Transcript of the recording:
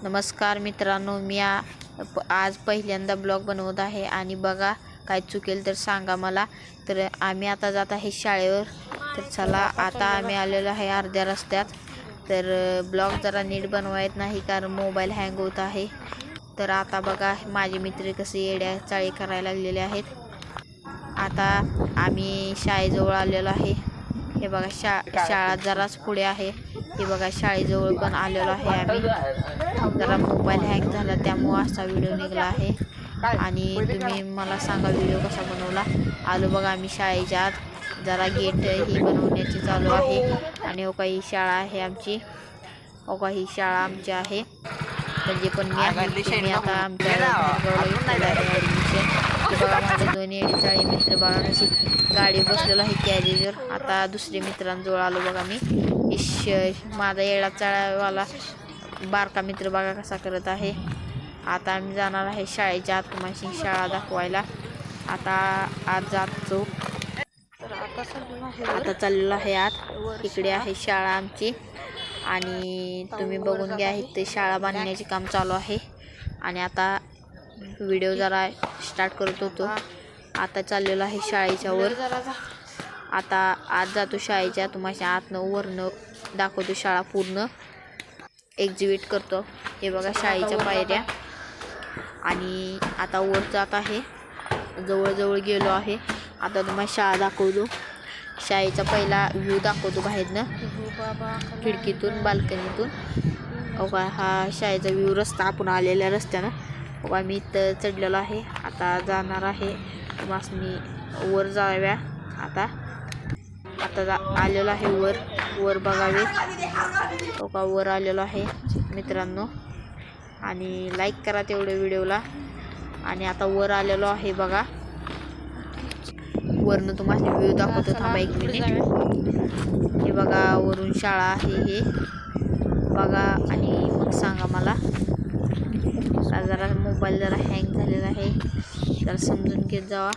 नमस्कार मित्रांनो, मी आज पहिल्यांदा ब्लॉग बनवत आहे आणि बघा काय चुकेल तर सांगा मला। तर आम्ही आता जात आहे शाळेवर। तर चला, आता आम्ही आलेलो आहे अर्ध्या रस्त्यात। तर ब्लॉग जरा नीट बनवायत नाही कारण मोबाईल हँग होत आहे। तर आता बघा माझे मित्र कसे येड्या चाळी करायला लागलेले आहेत। आता आम्ही शाळेजवळ आलेलो आहे। हे बघा शाळा जराच पुढे आहे। हे बघा शाळेजवळ पण आलेलो आहे आम्ही। जरा मोबाईल हँग झाला त्यामुळे असा व्हिडिओ निघाला आहे। आणि तुम्ही मला सांगा व्हिडिओ कसा बनवला। आलो बघा आम्ही शाळेच्या आत। जरा गेट ही बनवण्याची चालू आहे। आणि हो काही शाळा आहे आमची, हो काही शाळा आमची आहे म्हणजे पण मी आता आमच्या बाहेरगावला घेतलेलं आहे ॲडमिशन। ते बघा माझे दोन येडीचाळी मित्र बघा कशी गाडी बसलेलो आहे कॅरेजवर। आता दुसरे मित्रांजवळ आलो बघा मी। माझा येडा चाळावाला बारका मित्र बघा कसा करत आहे। आता आम्ही जाणार आहे शाळेच्या आत तुम्हाला शाळा दाखवायला। आता आज जातो। तर आता चाललेलो आहे आत। इकडे आहे शाळा आमची आणि तुम्ही बघून घ्या, इथे शाळा बांधण्याचे काम चालू आहे। आणि आता व्हिडिओ जरा स्टार्ट करत होतो। आता चाललेलो आहे शाळेच्या वर। आता आज जातो शाळेच्या, तुम्हाला आतनं वरनं दाखवतो शाळा पूर्ण एक्झिबिट करतो। हे बघा शाळेच्या पायऱ्या। आणि आता वर जात आहे, जवळजवळ गेलो आहे। आता तुम्हाला शाळा दाखवतो, शाळेचा पहिला व्ह्यू दाखवतो बाहेरनं खिडकीतून बाल्कनीतून। बघा हा शाळेचा व्ह्यू, रस्ता आपण आलेल्या रस्त्यानं बघा मी इथं चढलेलो आहे। आता जाणार आहे तुम्हाला वर जाव्या। आता आलेलो आहे वर बघावे। बघा वर आलेलो आहे मित्रांनो, आणि लाईक करा तेवढे व्हिडिओला। आणि आता वर आलेलो आहे बघा, वरनं तुम्हाला व्ह्यू दाखवतो, थांबा 1 मिनिट। हे बघा वरून शाळा आहे हे बघा। आणि मग सांगा मला, जरा मोबाईल जरा हँग झालेला आहे, जरा समजून घेत जावा।